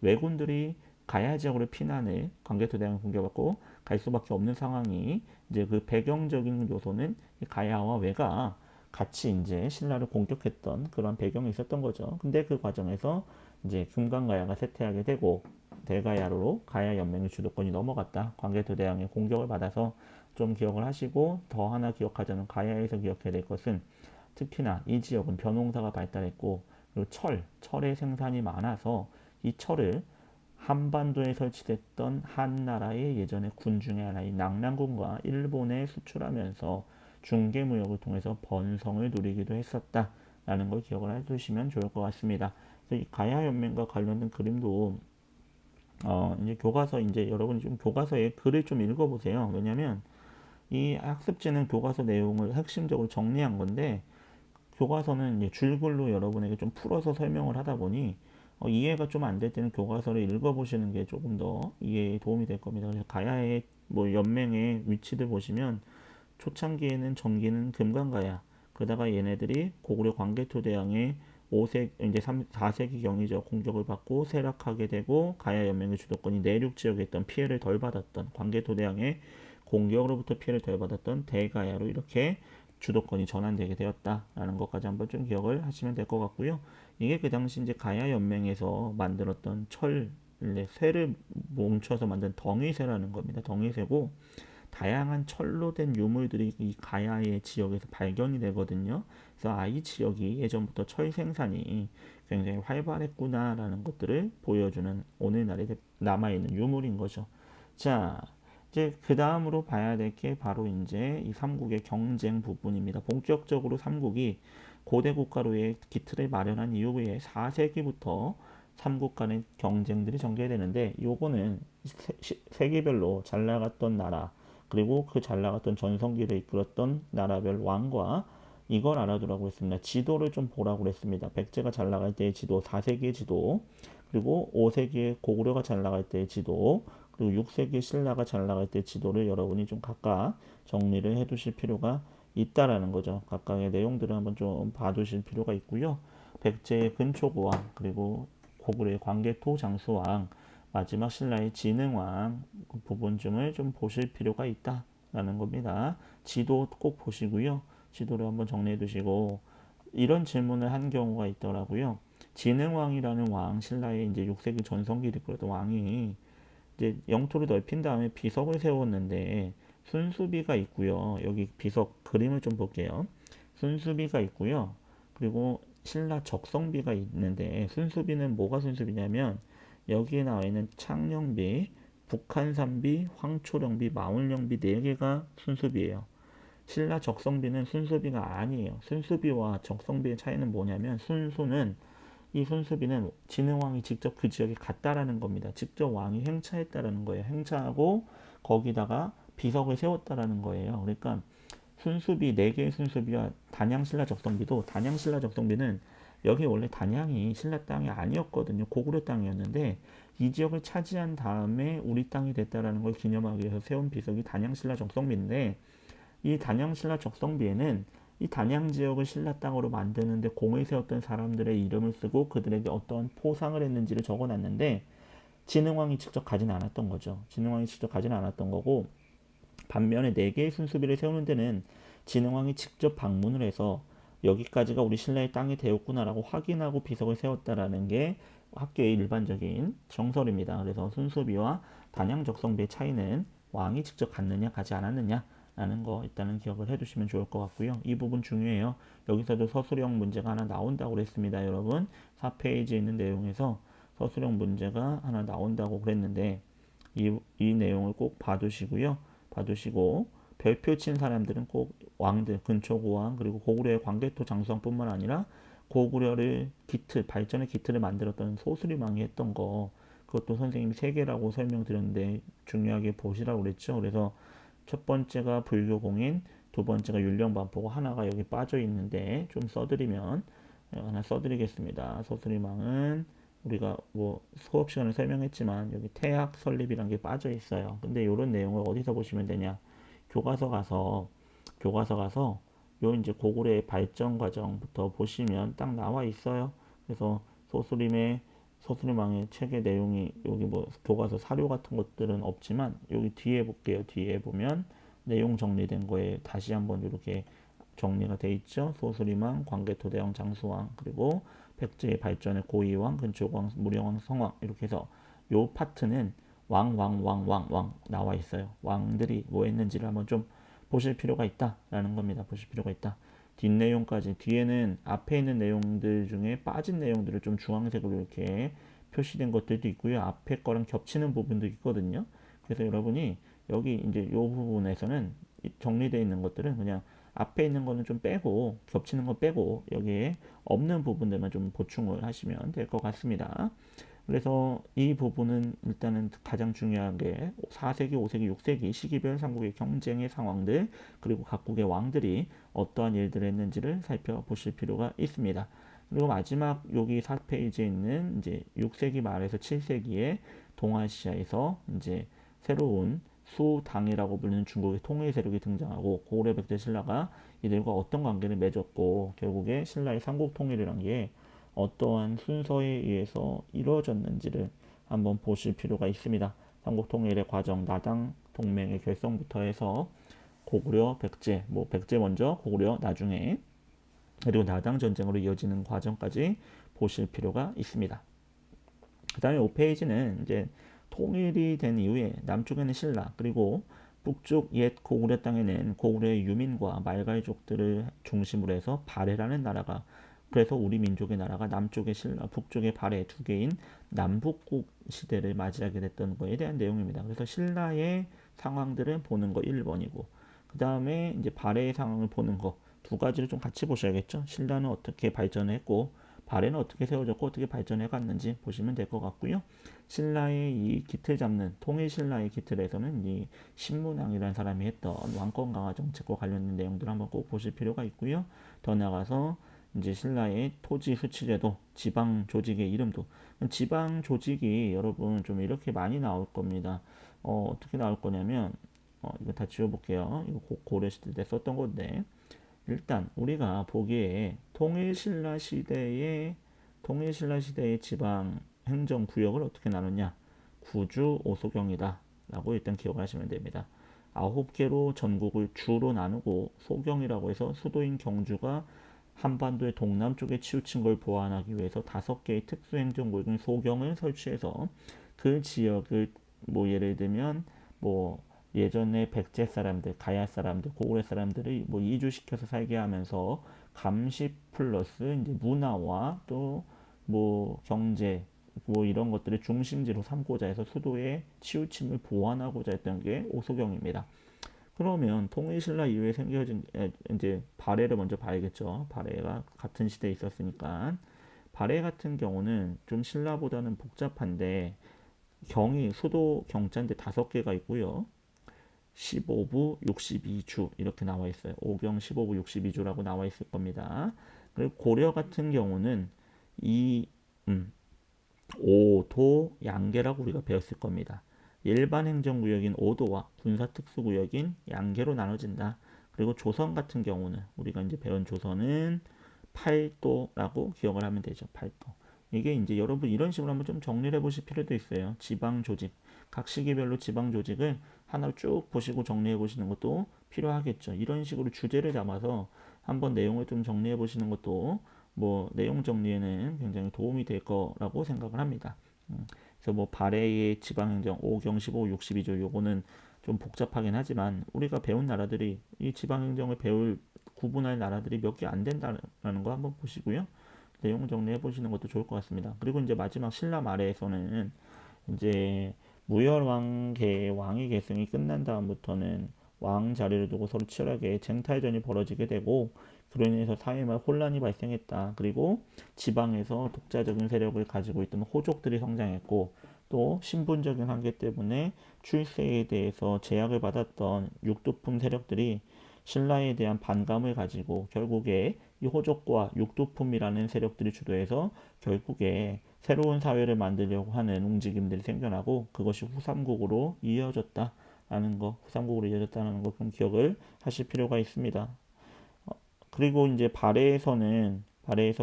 왜군들이 가야 지역으로 피난을 광개토대왕을 공격받고 갈 수밖에 없는 상황이 이제 그 배경적인 요소는 가야와 왜가 같이 이제 신라를 공격했던 그런 배경이 있었던 거죠. 근데 그 과정에서 이제 금강가야가 쇠퇴하게 되고 대가야로 가야 연맹의 주도권이 넘어갔다. 광개토대왕의 공격을 받아서 좀 기억을 하시고 더 하나 기억하자면 가야에서 기억해야 될 것은 특히나 이 지역은 벼농사가 발달했고 그리고 철의 생산이 많아서 이 철을 한반도에 설치됐던 한나라의 예전의 군 중의 하나인 낙랑군과 일본에 수출하면서 중개무역을 통해서 번성을 누리기도 했었다라는 걸 기억을 해두시면 좋을 것 같습니다. 그래서 이 가야연맹과 관련된 그림도 이제 교과서 이제 여러분이 좀 교과서에 글을 좀 읽어보세요. 왜냐하면 이 학습지는 교과서 내용을 핵심적으로 정리한 건데 교과서는 이제 줄글로 여러분에게 좀 풀어서 설명을 하다 보니 이해가 좀 안 될 때는 교과서를 읽어보시는 게 조금 더 이해에 도움이 될 겁니다. 그래서 가야의 뭐 연맹의 위치들 보시면 초창기에는 전기는 금강가야. 그러다가 얘네들이 고구려 광개토대왕의 5세 이제 4세기 경이죠. 공격을 받고 쇠락하게 되고 가야 연맹의 주도권이 내륙 지역에 있던 피해를 덜 받았던 광개토대왕의 공격으로부터 피해를 덜 받았던 대가야로 이렇게 주도권이 전환되게 되었다라는 것까지 한번 좀 기억을 하시면 될 것 같고요. 이게 그 당시 이제 가야 연맹에서 만들었던 쇠를 뭉쳐서 만든 덩이쇠라는 겁니다. 덩이쇠고 다양한 철로 된 유물들이 이 가야의 지역에서 발견이 되거든요. 그래서 이 지역이 예전부터 철 생산이 굉장히 활발했구나라는 것들을 보여주는 오늘날에 남아있는 유물인 거죠. 자, 이제 그 다음으로 봐야 될 게 바로 이제 이 삼국의 경쟁 부분입니다. 본격적으로 삼국이 고대 국가로의 기틀을 마련한 이후에 4세기부터 삼국 간의 경쟁들이 전개되는데 요거는 세계별로 잘 나갔던 나라 그리고 그 잘 나갔던 전성기를 이끌었던 나라별 왕과 이걸 알아두라고 했습니다. 지도를 좀 보라고 그랬습니다. 백제가 잘 나갈 때의 지도, 4세기의 지도, 그리고 5세기의 고구려가 잘 나갈 때의 지도, 그리고 6세기의 신라가 잘 나갈 때의 지도를 여러분이 좀 각각 정리를 해 두실 필요가 있다라는 거죠. 각각의 내용들을 한번 좀 봐두실 필요가 있고요. 백제의 근초고왕, 그리고 고구려의 광개토 장수왕, 마지막 신라의 진흥왕 그 부분쯤을 좀 보실 필요가 있다라는 겁니다. 지도 꼭 보시고요. 지도를 한번 정리해 두시고 이런 질문을 한 경우가 있더라고요. 진흥왕이라는 왕, 신라의 이제 6세기 전성기를 이끌었던 왕이 이제 영토를 넓힌 다음에 비석을 세웠는데 순수비가 있고요. 여기 비석 그림을 좀 볼게요. 순수비가 있고요. 그리고 신라 적성비가 있는데 순수비는 뭐가 순수비냐면 여기에 나와 있는 창녕비, 북한산비, 황초령비, 마운령비 4개가 순수비예요. 신라 적성비는 순수비가 아니에요. 순수비와 적성비의 차이는 뭐냐면 순수는 이 순수비는 진흥왕이 직접 그 지역에 갔다라는 겁니다. 직접 왕이 행차했다라는 거예요. 행차하고 거기다가 비석을 세웠다라는 거예요. 그러니까 순수비 4개의 순수비와 단양신라 적성비도 단양신라 적성비는 여기 원래 단양이 신라 땅이 아니었거든요. 고구려 땅이었는데 이 지역을 차지한 다음에 우리 땅이 됐다라는 걸 기념하기 위해서 세운 비석이 단양신라 적성비인데 이 단양신라 적성비에는 이 단양 지역을 신라 땅으로 만드는데 공을 세웠던 사람들의 이름을 쓰고 그들에게 어떤 포상을 했는지를 적어놨는데 진흥왕이 직접 가진 않았던 거죠. 진흥왕이 직접 가진 않았던 거고 반면에 4개의 순수비를 세우는 데는 진흥왕이 직접 방문을 해서 여기까지가 우리 신라의 땅이 되었구나라고 확인하고 비석을 세웠다라는 게 학계의 일반적인 정설입니다. 그래서 순수비와 단양 적성비의 차이는 왕이 직접 갔느냐 가지 않았느냐 라는 거 일단은 기억을 해두시면 좋을 것 같고요. 이 부분 중요해요. 여기서도 서술형 문제가 하나 나온다고 그랬습니다. 여러분 4페이지에 있는 내용에서 서술형 문제가 하나 나온다고 그랬는데 이 내용을 꼭 봐두시고요. 봐두시고 별표 친 사람들은 꼭 왕들 근초고왕 그리고 고구려의 광개토 장수왕뿐만 아니라 고구려를 발전의 기틀을 만들었던 소수림왕이 했던 거 그것도 선생님이 3개라고 설명드렸는데 중요하게 보시라고 그랬죠. 그래서 첫 번째가 불교공인, 두 번째가 율령반포고 하나가 여기 빠져 있는데 좀 써드리면 하나 써드리겠습니다. 소수림왕은 우리가 뭐 수업 시간에 설명했지만 여기 태학 설립이란 게 빠져 있어요. 근데 이런 내용을 어디서 보시면 되냐? 교과서 가서 요 이제 고구려의 발전 과정부터 보시면 딱 나와 있어요. 그래서 소수림왕의 책의 내용이 여기 뭐 교과서 사료 같은 것들은 없지만 여기 뒤에 볼게요. 뒤에 보면 내용 정리된 거에 다시 한번 이렇게 정리가 돼 있죠. 소수림왕, 광개토대왕, 장수왕, 그리고 백제의 발전의 고이왕, 근초고왕, 무령왕, 성왕 이렇게 해서 요 파트는 왕 나와 있어요. 왕들이 뭐 했는지를 한번 좀 보실 필요가 있다라는 겁니다. 보실 필요가 있다. 뒷내용까지 뒤에는 앞에 있는 내용들 중에 빠진 내용들을 좀 주황색으로 이렇게 표시된 것들도 있고요. 앞에 거랑 겹치는 부분도 있거든요. 그래서 여러분이 여기 이제 이 부분에서는 정리되어 있는 것들은 그냥 앞에 있는 거는 좀 빼고 겹치는 거 빼고 여기에 없는 부분들만 좀 보충을 하시면 될 것 같습니다. 그래서 이 부분은 일단은 가장 중요한 게 4세기, 5세기, 6세기 시기별 삼국의 경쟁의 상황들 그리고 각국의 왕들이 어떠한 일들을 했는지를 살펴보실 필요가 있습니다. 그리고 마지막 여기 4페이지에 있는 이제 6세기 말에서 7세기에 동아시아에서 이제 새로운 수당이라고 불리는 중국의 통일 세력이 등장하고 고구려 백제 신라가 이들과 어떤 관계를 맺었고 결국에 신라의 삼국 통일이란 게 어떠한 순서에 의해서 이루어졌는지를 한번 보실 필요가 있습니다. 삼국 통일의 과정, 나당 동맹의 결성부터 해서 고구려, 백제, 뭐 백제 먼저, 고구려 나중에 그리고 나당 전쟁으로 이어지는 과정까지 보실 필요가 있습니다. 그 다음에 5페이지는 이제 통일이 된 이후에 남쪽에는 신라 그리고 북쪽 옛 고구려 땅에는 고구려의 유민과 말갈족들을 중심으로 해서 발해라는 나라가, 그래서 우리 민족의 나라가 남쪽의 신라, 북쪽의 발해 두 개인 남북국 시대를 맞이하게 됐던 거에 대한 내용입니다. 그래서 신라의 상황들은 보는 거 1번이고, 그 다음에 이제 발해의 상황을 보는 거 두 가지를 좀 같이 보셔야겠죠. 신라는 어떻게 발전했고 발해는 어떻게 세워졌고 어떻게 발전해 갔는지 보시면 될 것 같고요. 신라의 이 기틀 잡는 통일 신라의 기틀에서는 이 신문왕이라는 사람이 했던 왕권 강화 정책과 관련된 내용들을 한번 꼭 보실 필요가 있고요. 더 나아가서 이제 신라의 토지 수치제도, 지방 조직의 이름도, 지방 조직이 여러분 좀 이렇게 많이 나올 겁니다. 어떻게 나올 거냐면 이거 다 지워볼게요. 이거 고려 시대 때 썼던 건데, 일단 우리가 보기에 통일신라 시대의 지방 행정 구역을 어떻게 나눴냐? 구주 오소경이다 라고 일단 기억을 하시면 됩니다. 9개로 전국을 주로 나누고 소경이라고 해서 수도인 경주가 한반도의 동남쪽에 치우친 걸 보완하기 위해서 5개의 특수행정구역인 소경을 설치해서 그 지역을 뭐 예를 들면 뭐 예전에 백제 사람들, 가야 사람들, 고구려 사람들을 뭐 이주시켜서 살게 하면서 감시 플러스 이제 문화와 또 뭐 경제 뭐 이런 것들을 중심지로 삼고자 해서 수도의 치우침을 보완하고자 했던 게 오소경입니다. 그러면 통일신라 이후에 생겨진 이제 발해를 먼저 봐야겠죠. 발해가 같은 시대에 있었으니까. 발해 같은 경우는 좀 신라보다는 복잡한데 경이 수도 경자인데 5개가 있고요. 15부 62주 이렇게 나와 있어요. 오경 15부 62주라고 나와 있을 겁니다. 그리고 고려 같은 경우는 이 오도 양계라고 우리가 배웠을 겁니다. 일반 행정구역인 오도와 군사특수구역인 양계로 나눠진다. 그리고 조선 같은 경우는 우리가 이제 배운 조선은 팔도라고 기억을 하면 되죠. 팔도. 이게 이제 여러분 이런 식으로 한번 좀 정리를 해보실 필요도 있어요. 지방 조직, 각 시기별로 지방 조직을 하나로 쭉 보시고 정리해 보시는 것도 필요하겠죠. 이런 식으로 주제를 잡아서 한번 내용을 좀 정리해 보시는 것도 뭐 내용 정리에는 굉장히 도움이 될 거라고 생각을 합니다. 그래서 뭐 발해의 지방행정 5경 15, 62조 요거는 좀 복잡하긴 하지만 우리가 배운 나라들이 이 지방행정을 배울 구분할 나라들이 몇 개 안 된다는 거 한번 보시고요. 내용 정리해 보시는 것도 좋을 것 같습니다. 그리고 이제 마지막 신라 말에서는 이제 무열왕계의 왕위 계승이 끝난 다음부터는 왕 자리를 두고 서로 치열하게 쟁탈전이 벌어지게 되고 그로 인해서 사회만 혼란이 발생했다. 그리고 지방에서 독자적인 세력을 가지고 있던 호족들이 성장했고 또 신분적인 한계 때문에 출세에 대해서 제약을 받았던 육두품 세력들이 신라에 대한 반감을 가지고 결국에 이 호족과 육두품이라는 세력들이 주도해서 결국에 새로운 사회를 만들려고 하는 움직임들이 생겨나고 그것이 후삼국으로 이어졌다라는 거, 후삼국으로 이어졌다는 거 좀 기억을 하실 필요가 있습니다. 그리고 이제 발해에서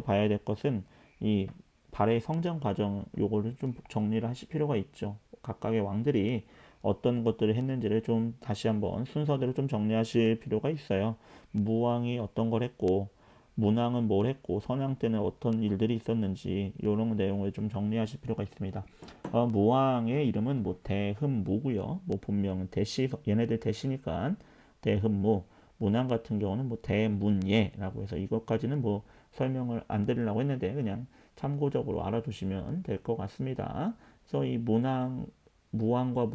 봐야 될 것은 이 발해의 성장 과정 요거를 좀 정리를 하실 필요가 있죠. 각각의 왕들이 어떤 것들을 했는지를 좀 다시 한번 순서대로 좀 정리하실 필요가 있어요. 무왕이 어떤 걸 했고 문왕은 뭘 했고 선왕 때는 어떤 일들이 있었는지 이런 내용을 좀 정리하실 필요가 있습니다. 무왕의 이름은 뭐 대흠무고요. 뭐 본명은 대시, 얘네들 대시니까 대흠무. 문왕 같은 경우는 뭐 대문예라고 해서 이것까지는 뭐 설명을 안 드리려고 했는데 그냥 참고적으로 알아두시면 될 것 같습니다. 그래서 이 무왕과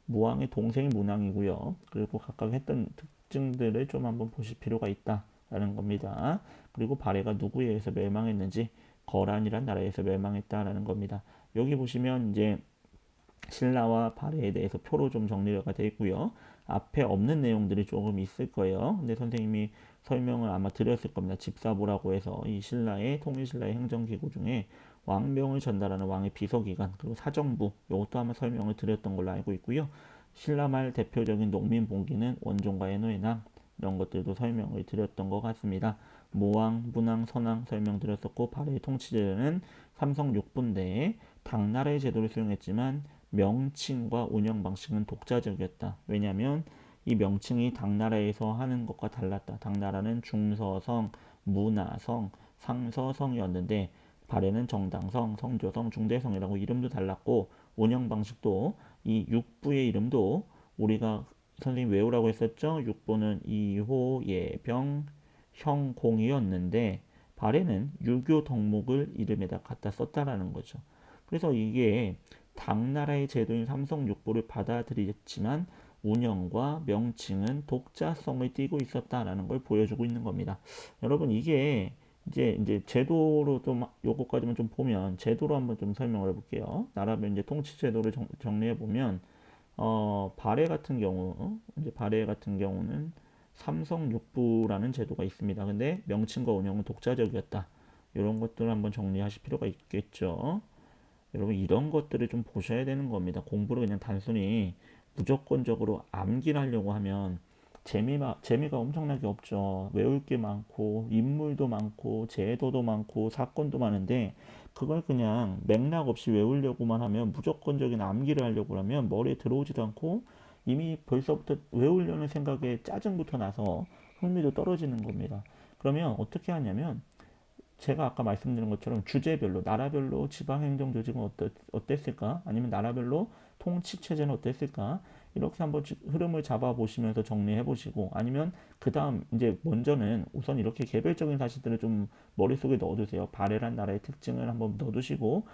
무왕의 동생이 문왕이고요. 그리고 각각 했던 특징들을 좀 한번 보실 필요가 있다라는 겁니다. 그리고 발해가 누구에 의해서 멸망했는지 거란이란 나라에서 멸망했다라는 겁니다. 여기 보시면 이제 신라와 발해에 대해서 표로 좀 정리가 되어 있고요. 앞에 없는 내용들이 조금 있을 거예요. 근데 선생님이 설명을 아마 드렸을 겁니다. 집사부라고 해서 이 신라의 통일신라의 행정기구 중에 왕명을 전달하는 왕의 비서기관 그리고 사정부 이것도 아마 설명을 드렸던 걸로 알고 있고요. 신라말 대표적인 농민봉기는 원종과 애노에낭 이런 것들도 설명을 드렸던 것 같습니다. 모왕, 문왕, 선왕 설명드렸었고 발해의 통치제도는 삼성 6분대에 당나라의 제도를 수용했지만 명칭과 운영 방식은 독자적이었다. 왜냐하면 이 명칭이 당나라에서 하는 것과 달랐다. 당나라는 중서성, 문화성, 상서성이었는데 발해는 정당성, 성조성, 중대성이라고 이름도 달랐고 운영 방식도 이 육부의 이름도 우리가 선생님 외우라고 했었죠? 육보는 이호, 예병, 형공이었는데 발해는 유교 덕목을 이름에다 갖다 썼다라는 거죠. 그래서 이게 당나라의 제도인 삼성육보를 받아들였지만 운영과 명칭은 독자성을 띠고 있었다라는 걸 보여주고 있는 겁니다. 여러분 이게 이제 제도로 좀 요거까지만 좀 보면 제도로 한번 좀 설명을 해볼게요. 나라별 이제 통치 제도를 정리해 보면 발해 같은 경우 이제 발해 같은 경우는 삼성육부라는 제도가 있습니다. 근데 명칭과 운영은 독자적이었다. 이런 것들을 한번 정리하실 필요가 있겠죠. 여러분 이런 것들을 좀 보셔야 되는 겁니다. 공부를 그냥 단순히 무조건적으로 암기를 하려고 하면 재미가 엄청나게 없죠. 외울 게 많고 인물도 많고 제도도 많고 사건도 많은데 그걸 그냥 맥락 없이 외우려고만 하면 무조건적인 암기를 하려고 하면 머리에 들어오지도 않고 이미 벌써부터 외우려는 생각에 짜증부터 나서 흥미도 떨어지는 겁니다. 그러면 어떻게 하냐면 제가 아까 말씀드린 것처럼 주제별로 나라별로 지방행정조직은 어땠을까? 아니면 나라별로 통치체제는 어땠을까? 이렇게 한번 흐름을 잡아보시면서 정리해보시고 아니면 그 다음 이제 먼저는 우선 이렇게 개별적인 사실들을 좀 머릿속에 넣어두세요. 발해란 나라의 특징을 한번 넣어두시고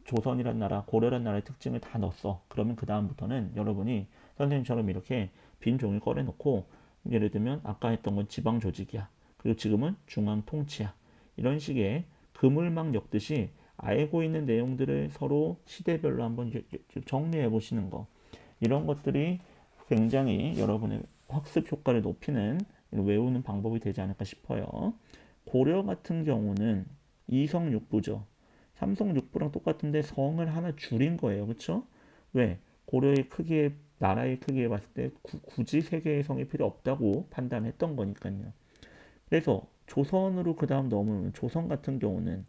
조선이란 나라, 고려란 나라의 특징을 다 넣었어. 그러면 그 다음부터는 여러분이 선생님처럼 이렇게 빈 종이 꺼내놓고 예를 들면 아까 했던 건 지방 조직이야. 그리고 지금은 중앙 통치야. 이런 식의 그물망 엮듯이 알고 있는 내용들을 서로 시대별로 한번 정리해 보시는 거. 이런 것들이 굉장히 여러분의 학습 효과를 높이는 외우는 방법이 되지 않을까 싶어요. 고려 같은 경우는 이성육부죠. 삼성육부랑 똑같은데 성을 하나 줄인 거예요. 그렇죠? 왜? 고려의 크기에 나라의 크기에 봤을 때 굳이 세 개의 성이 필요 없다고 판단했던 거니까요. 그래서 조선으로 그 다음 넘으면 조선 같은 경우는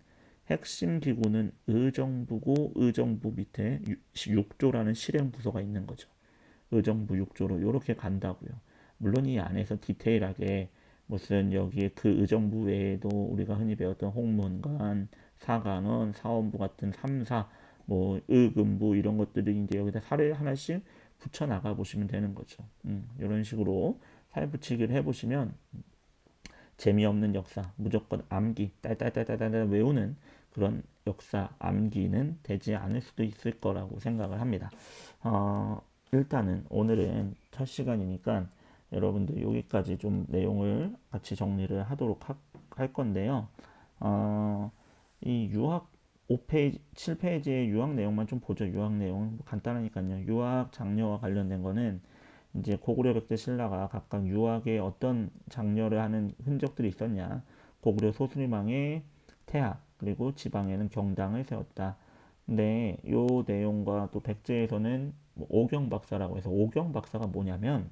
핵심 기구는 의정부고 의정부 밑에 6조라는 실행 부서가 있는 거죠. 의정부 6조로 이렇게 간다고요. 물론 이 안에서 디테일하게 무슨 여기에 그 의정부 외에도 우리가 흔히 배웠던 홍문관, 사관원, 사원부 같은 3사, 뭐 의금부 이런 것들이 이제 여기다 사례 하나씩 붙여 나가 보시면 되는 거죠. 이런 식으로 살 붙이기를 해보시면 재미없는 역사, 무조건 암기, 딸딸딸딸딸 외우는 그런 역사 암기는 되지 않을 수도 있을 거라고 생각을 합니다. 어, 일단은 오늘은 첫 시간이니까 여러분들 여기까지 좀 내용을 같이 정리를 하도록 할 건데요. 어, 이 유학 5페이지, 7페이지의 유학 내용만 좀 보죠. 유학 내용 간단하니까요. 유학 장려와 관련된 거는 이제 고구려 백제 신라가 각각 유학에 어떤 장려를 하는 흔적들이 있었냐. 고구려 소수림왕의 태학 그리고 지방에는 경당을 세웠다. 근데 요 내용과 또 백제에서는 뭐 오경 박사라고 해서 오경 박사가 뭐냐면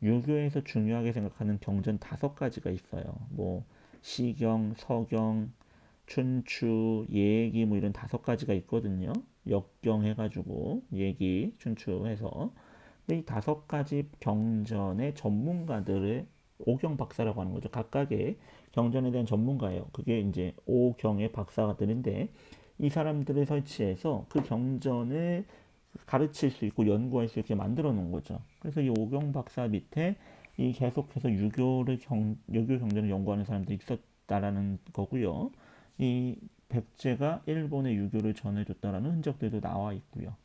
유교에서 중요하게 생각하는 경전 5가지가 있어요. 뭐 시경, 서경, 춘추, 예기 뭐 이런 5가지가 있거든요. 역경 해가지고 예기, 춘추 해서 이 5가지 경전의 전문가들을 오경 박사라고 하는 거죠. 각각의 경전에 대한 전문가예요. 그게 이제 오경의 박사들인데 이 사람들을 설치해서 그 경전을 가르칠 수 있고 연구할 수 있게 만들어 놓은 거죠. 그래서 이 오경 박사 밑에 이 계속해서 유교 경전을 연구하는 사람들이 있었다라는 거고요. 이 백제가 일본의 유교를 전해줬다라는 흔적들도 나와 있고요.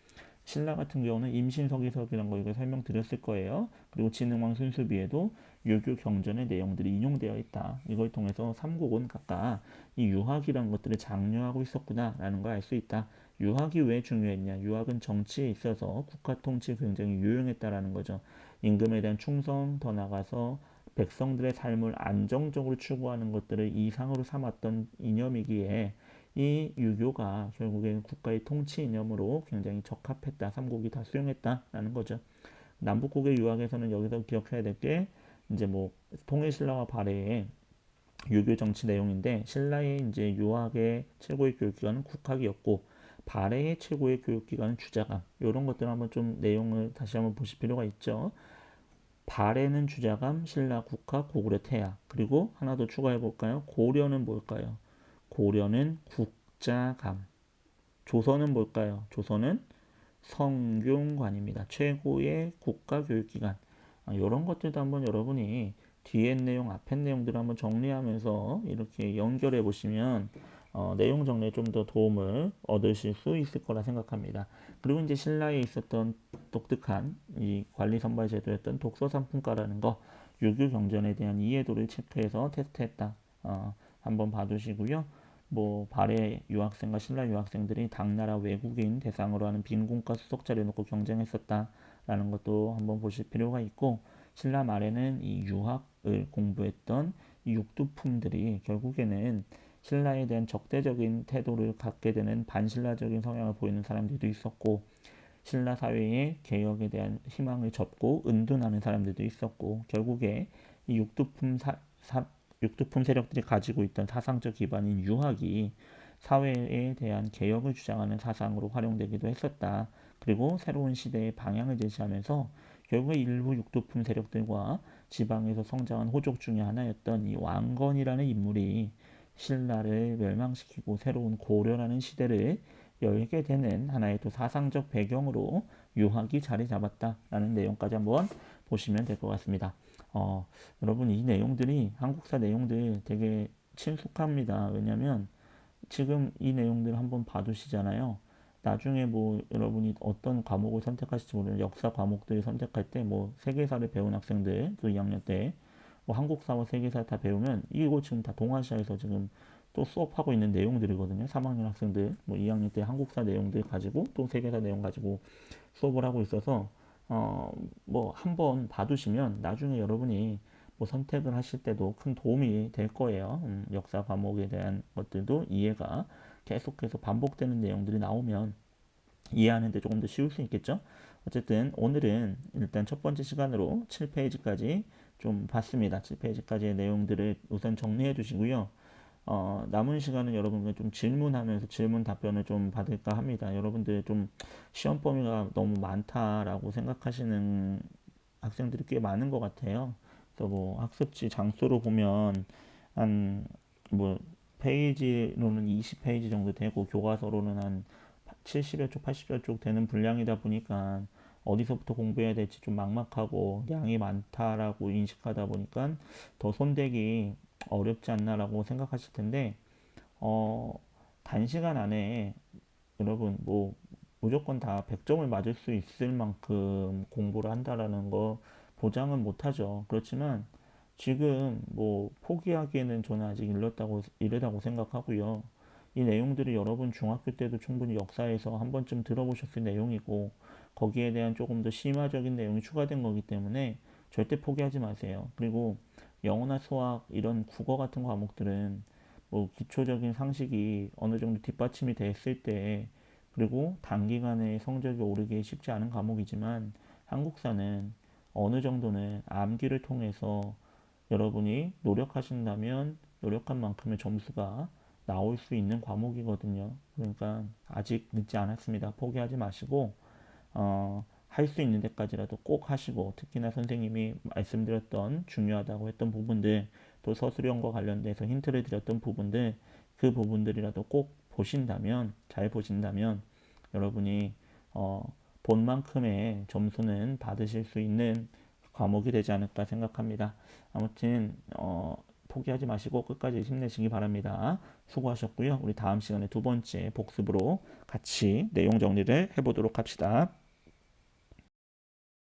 신라 같은 경우는 임신서기석이라는 거 이거 설명드렸을 거예요. 그리고 진흥왕 순수비에도 유교 경전의 내용들이 인용되어 있다. 이걸 통해서 삼국은 각각 이 유학이라는 것들을 장려하고 있었구나라는 걸 알 수 있다. 유학이 왜 중요했냐? 유학은 정치에 있어서 국가 통치에 굉장히 유용했다라는 거죠. 임금에 대한 충성, 더 나가서 백성들의 삶을 안정적으로 추구하는 것들을 이상으로 삼았던 이념이기에 이 유교가 결국에는 국가의 통치 이념으로 굉장히 적합했다. 삼국이 다 수용했다라는 거죠. 남북국의 유학에서는 여기서 기억해야 될 게 이제 뭐 통일신라와 발해의 유교 정치 내용인데 신라의 이제 유학의 최고의 교육기관은 국학이었고 발해의 최고의 교육기관은 주자감. 이런 것들 한번 좀 내용을 다시 한번 보실 필요가 있죠. 발해는 주자감, 신라 국학, 고구려 태학. 그리고 하나 더 추가해 볼까요? 고려는 뭘까요? 고려는 국자감. 조선은 뭘까요? 조선은 성균관입니다. 최고의 국가교육기관. 이런 것들도 한번 여러분이 뒤에 내용, 앞에 내용들을 한번 정리하면서 이렇게 연결해 보시면 내용 정리에 좀 더 도움을 얻으실 수 있을 거라 생각합니다. 그리고 이제 신라에 있었던 독특한 이 관리 선발 제도였던 독서 상품과라는 거, 유교 경전에 대한 이해도를 체크해서 테스트했다. 한번 봐두시고요. 뭐 발해 유학생과 신라 유학생들이 당나라 외국인 대상으로 하는 빈곤과 수석자를 놓고 경쟁했었다라는 것도 한번 보실 필요가 있고, 신라 말에는 이 유학을 공부했던 이 육두품들이 결국에는 신라에 대한 적대적인 태도를 갖게 되는 반신라적인 성향을 보이는 사람들도 있었고, 신라 사회의 개혁에 대한 희망을 접고 은둔하는 사람들도 있었고, 결국에 이 육두품 세력들이 가지고 있던 사상적 기반인 유학이 사회에 대한 개혁을 주장하는 사상으로 활용되기도 했었다. 그리고 새로운 시대의 방향을 제시하면서 결국에 일부 육두품 세력들과 지방에서 성장한 호족 중의 하나였던 이 왕건이라는 인물이 신라를 멸망시키고 새로운 고려라는 시대를 열게 되는 하나의 또 사상적 배경으로 유학이 자리 잡았다라는 내용까지 한번 보시면 될 것 같습니다. 어, 여러분 이 내용들이 한국사 내용들 되게 친숙합니다. 왜냐하면 지금 이 내용들 한번 봐두시잖아요. 나중에 뭐 여러분이 어떤 과목을 선택하실지 모르는 역사 과목들을 선택할 때 뭐 세계사를 배운 학생들 그 2학년 때 뭐 한국사와 세계사 다 배우면 이거 지금 다 동아시아에서 지금 또 수업하고 있는 내용들이거든요. 3학년 학생들 뭐 2학년 때 한국사 내용들 가지고 또 세계사 내용 가지고 수업을 하고 있어서 뭐 한번 봐두시면 나중에 여러분이 뭐 선택을 하실 때도 큰 도움이 될 거예요. 역사 과목에 대한 것들도 이해가 계속해서 반복되는 내용들이 나오면 이해하는데 조금 더 쉬울 수 있겠죠. 어쨌든 오늘은 일단 첫 번째 시간으로 7페이지까지 좀 봤습니다. 7페이지까지의 내용들을 우선 정리해 두시고요. 남은 시간은 여러분과 좀 질문하면서 질문 답변을 좀 받을까 합니다. 여러분들 좀 시험 범위가 너무 많다라고 생각하시는 학생들이 꽤 많은 것 같아요. 그래서 뭐 학습지 장수로 보면 한 뭐 페이지로는 20페이지 정도 되고 교과서로는 한 70여 쪽, 80여 쪽 되는 분량이다 보니까 어디서부터 공부해야 될지 좀 막막하고 양이 많다라고 인식하다 보니까 더 손대기 어렵지 않나라고 생각하실 텐데 어, 단시간 안에 여러분 뭐 무조건 다 100점을 맞을 수 있을 만큼 공부를 한다라는 거 보장은 못하죠. 그렇지만 지금 뭐 포기하기에는 저는 아직 이르다고 생각하고요. 이 내용들이 여러분 중학교 때도 충분히 역사에서 한 번쯤 들어보셨을 내용이고 거기에 대한 조금 더 심화적인 내용이 추가된 거기 때문에 절대 포기하지 마세요. 그리고 영어나 수학 이런 국어 같은 과목들은 뭐 기초적인 상식이 어느 정도 뒷받침이 됐을 때 그리고 단기간에 성적이 오르기 쉽지 않은 과목이지만 한국사는 어느 정도는 암기를 통해서 여러분이 노력하신다면 노력한 만큼의 점수가 나올 수 있는 과목이거든요. 그러니까 아직 늦지 않았습니다. 포기하지 마시고 할 수 있는 데까지라도 꼭 하시고 특히나 선생님이 말씀드렸던 중요하다고 했던 부분들 또 서술형과 관련돼서 힌트를 드렸던 부분들 그 부분들이라도 꼭 보신다면 잘 보신다면 여러분이 본 만큼의 점수는 받으실 수 있는 과목이 되지 않을까 생각합니다. 아무튼 포기하지 마시고 끝까지 힘내시기 바랍니다. 수고하셨고요. 우리 다음 시간에 두 번째 복습으로 같이 내용 정리를 해보도록 합시다.